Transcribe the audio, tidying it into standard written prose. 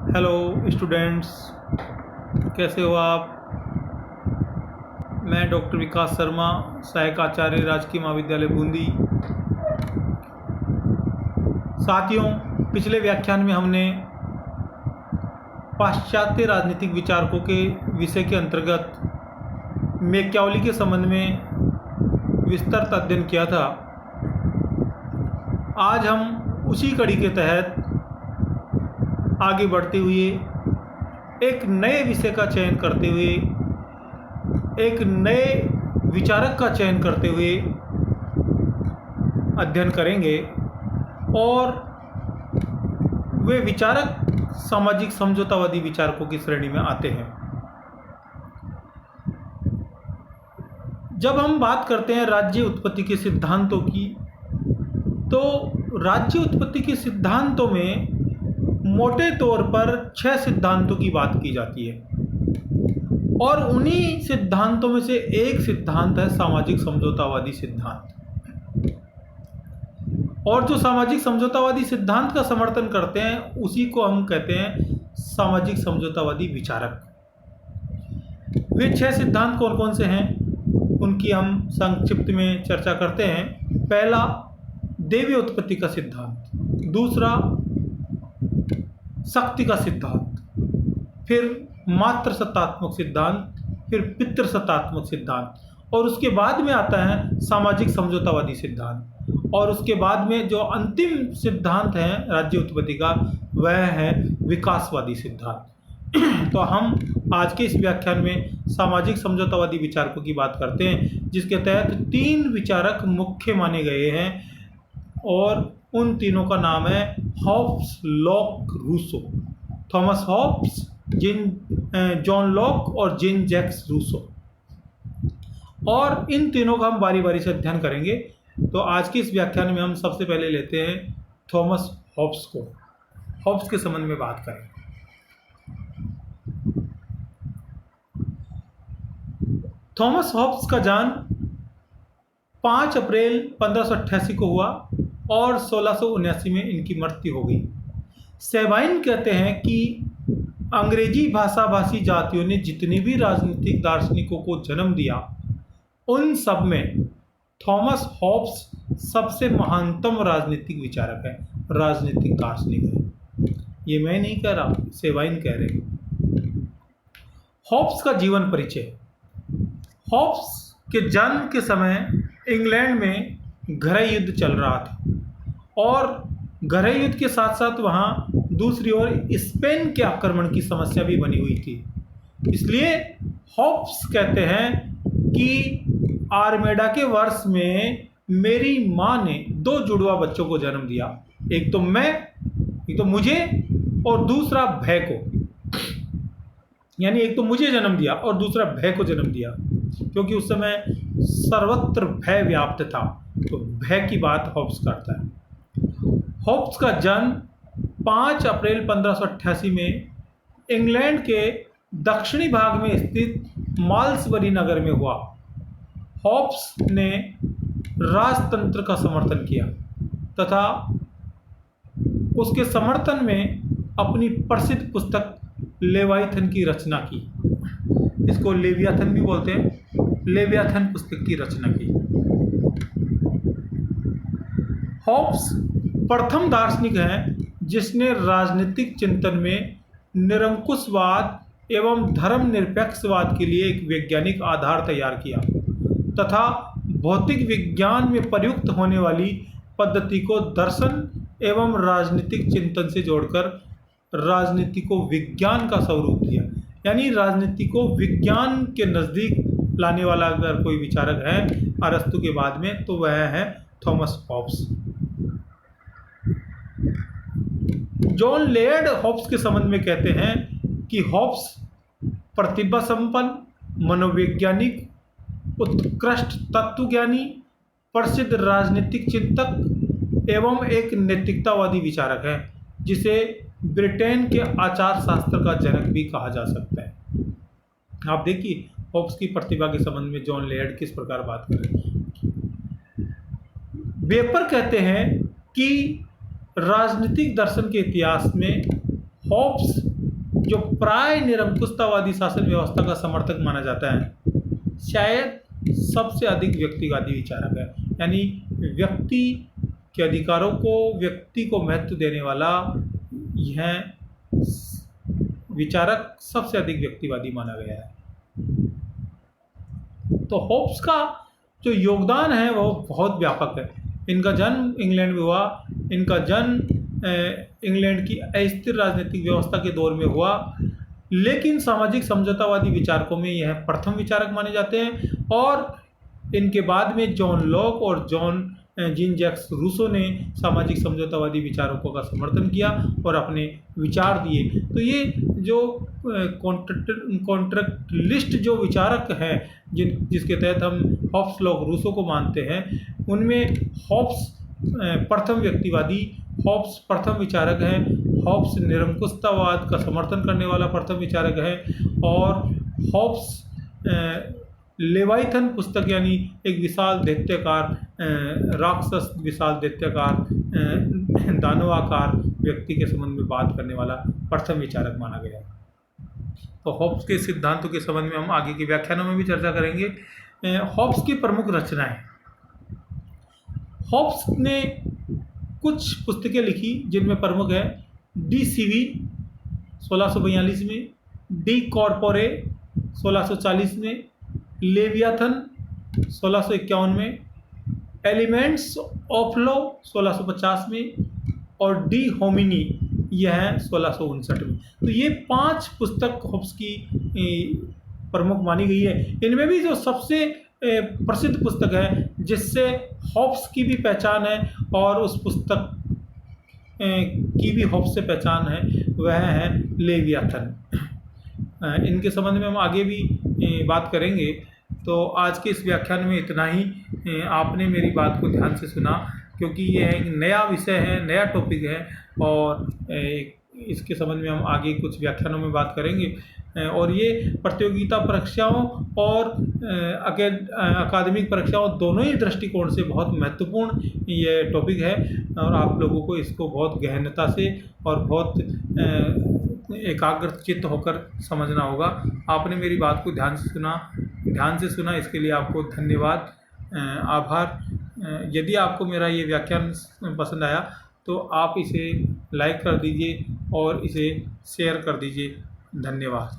Hello students, कैसे हो आप। मैं डॉक्टर विकास शर्मा, सहायक आचार्य, राजकीय महाविद्यालय बूंदी। साथियों, पिछले व्याख्यान में हमने पाश्चात्य राजनीतिक विचारकों के विषय के अंतर्गत मैकियावेली के संबंध में विस्तृत अध्ययन किया था। आज हम उसी कड़ी के तहत आगे बढ़ते हुए एक नए विषय का चयन करते हुए, एक नए विचारक का चयन करते हुए अध्ययन करेंगे और वे विचारक सामाजिक समझौतावादी विचारकों की श्रेणी में आते हैं। जब हम बात करते हैं राज्य उत्पत्ति के सिद्धांतों की, तो राज्य उत्पत्ति के सिद्धांतों में मोटे तौर पर 6 सिद्धांतों की बात की जाती है और उन्हीं सिद्धांतों में से एक सिद्धांत है सामाजिक समझौतावादी सिद्धांत। और जो सामाजिक समझौतावादी सिद्धांत का समर्थन करते हैं उसी को हम कहते हैं सामाजिक समझौतावादी विचारक। वे 6 सिद्धांत कौन कौन से हैं उनकी हम संक्षिप्त में चर्चा करते हैं। पहला, दैवीय उत्पत्ति का सिद्धांत। दूसरा, शक्ति का सिद्धांत। फिर मातृ सत्तात्मक सिद्धांत। फिर पितृ सत्तात्मक सिद्धांत। और उसके बाद में आता है सामाजिक समझौतावादी सिद्धांत। और उसके बाद में जो अंतिम सिद्धांत है राज्य उत्पत्ति का, वह है विकासवादी सिद्धांत। तो हम आज के इस व्याख्यान में सामाजिक समझौतावादी विचारकों की बात करते हैं, जिसके तहत 3 विचारक मुख्य माने गए हैं और उन तीनों का नाम है Hobbes, Locke, Rousseau. Thomas Hobbes, John Locke और जीन जैक्स रूसो। और इन तीनों का हम बारी बारी से अध्ययन करेंगे। तो आज के इस व्याख्यान में हम सबसे पहले लेते हैं थॉमस हॉब्स को। हॉब्स के संबंध में बात करें। थॉमस हॉब्स का जन्म 5 अप्रैल 1588 को हुआ और 1679 में इनकी मृत्यु हो गई। सेबाइन कहते हैं कि अंग्रेजी भाषा भाषी जातियों ने जितने भी राजनीतिक दार्शनिकों को जन्म दिया, उन सब में थॉमस हॉब्स सबसे महानतम राजनीतिक विचारक है, राजनीतिक दार्शनिक है। ये मैं नहीं कह रहा, सेबाइन कह रहे हैं। हॉब्स का जीवन परिचय। हॉब्स के जन्म के समय इंग्लैंड में गृह युद्ध चल रहा था और गृह युद्ध के साथ साथ वहाँ दूसरी ओर स्पेन के आक्रमण की समस्या भी बनी हुई थी। इसलिए हॉब्स कहते हैं कि आर्मेडा के वर्ष में मेरी माँ ने 2 जुड़वा बच्चों को जन्म दिया, एक तो मुझे और दूसरा भय को। यानी एक तो मुझे जन्म दिया और दूसरा भय को जन्म दिया, क्योंकि उस समय सर्वत्र भय व्याप्त था, तो भय की बात हॉब्स करता है। हॉब्स का जन्म 5 अप्रैल 1588 में इंग्लैंड के दक्षिणी भाग में स्थित माल्सबरी नगर में हुआ। हॉब्स ने राजतंत्र का समर्थन किया तथा उसके समर्थन में अपनी प्रसिद्ध पुस्तक लेवियाथन की रचना की। इसको लेवियाथन भी बोलते हैं। लेवियाथन पुस्तक की रचना की। हॉब्स प्रथम दार्शनिक हैं जिसने राजनीतिक चिंतन में निरंकुशवाद एवं धर्मनिरपेक्षवाद के लिए एक वैज्ञानिक आधार तैयार किया तथा भौतिक विज्ञान में प्रयुक्त होने वाली पद्धति को दर्शन एवं राजनीतिक चिंतन से जोड़कर राजनीति को विज्ञान का स्वरूप दिया। यानी राजनीति को विज्ञान के नज़दीक लाने वाला अगर कोई विचारक है अरस्तु के बाद में, तो वह है Thomas Hobbes. John Laird Hobbes के संबंध में कहते हैं कि हॉब्स प्रतिभा संपन्न, मनोवैज्ञानिक, उत्कृष्ट तत्वज्ञानी, प्रसिद्ध राजनीतिक चिंतक एवं एक नैतिकतावादी विचारक है, जिसे ब्रिटेन के आचार शास्त्र का जनक भी कहा जा सकता है। आप देखिए हॉब्स की प्रतिभा के संबंध में जॉन लेयर्ड किस प्रकार बात कर रहे हैं। वेपर कहते हैं कि राजनीतिक दर्शन के इतिहास में हॉब्स जो प्राय निरंकुशतावादी शासन व्यवस्था का समर्थक माना जाता है, शायद सबसे अधिक व्यक्तिवादी विचारक है। यानी व्यक्ति के अधिकारों को, व्यक्ति को महत्व देने वाला यह विचारक सबसे अधिक व्यक्तिवादी माना गया है। तो होब्स का जो योगदान है वो बहुत व्यापक है। इनका जन्म इंग्लैंड में हुआ। इनका जन्म इंग्लैंड की अस्थिर राजनीतिक व्यवस्था के दौर में हुआ, लेकिन सामाजिक समझौतावादी विचारकों में यह प्रथम विचारक माने जाते हैं। और इनके बाद में जॉन लॉक और जीन जैक्स रूसो ने सामाजिक समझौतावादी विचारकों का समर्थन किया और अपने विचार दिए। तो ये जो कॉन्ट्रैक्टलिस्ट जो विचारक हैं, जिसके तहत हम हॉब्स लॉक रूसो को मानते हैं, उनमें हॉब्स प्रथम व्यक्तिवादी, हॉब्स प्रथम विचारक हैं। हॉब्स निरंकुशतावाद का समर्थन करने वाला प्रथम विचारक है। और हॉब्स लेवाइथन पुस्तक, यानी एक विशाल दैत्याकार राक्षस, विशाल दैत्याकार दानवाकार व्यक्ति के संबंध में बात करने वाला प्रथम विचारक माना गया। तो हॉब्स के सिद्धांतों के संबंध में हम आगे के व्याख्यानों में भी चर्चा करेंगे। हॉब्स की प्रमुख रचनाएं। हॉब्स ने कुछ पुस्तकें लिखी जिनमें प्रमुख है डी सीवी 1642 में, डी कॉर्पोरे 1640 में, लेवियाथन 1651 में, एलिमेंट्स ऑफ लॉ 1650 में और डी होमिनी यह है 1659 में। तो ये 5 पुस्तक हॉब्स की प्रमुख मानी गई है। इनमें भी जो सबसे प्रसिद्ध पुस्तक है जिससे हॉब्स की भी पहचान है और उस पुस्तक की भी हॉब्स से पहचान है, वह है लेवियाथन। इनके संबंध में हम आगे भी बात करेंगे। तो आज के इस व्याख्यान में इतना ही। आपने मेरी बात को ध्यान से सुना, क्योंकि यह एक नया विषय है, नया टॉपिक है और इसके संबंध में हम आगे कुछ व्याख्यानों में बात करेंगे। और ये प्रतियोगिता परीक्षाओं और अकादमिक परीक्षाओं दोनों ही दृष्टिकोण से बहुत महत्वपूर्ण ये टॉपिक है और आप लोगों को इसको बहुत गहनता से और बहुत एकाग्र चित्त होकर समझना होगा। आपने मेरी बात को ध्यान से सुना, इसके लिए आपको धन्यवाद, आभार। यदि आपको मेरा ये व्याख्यान पसंद आया तो आप इसे लाइक कर दीजिए और इसे शेयर कर दीजिए। धन्यवाद।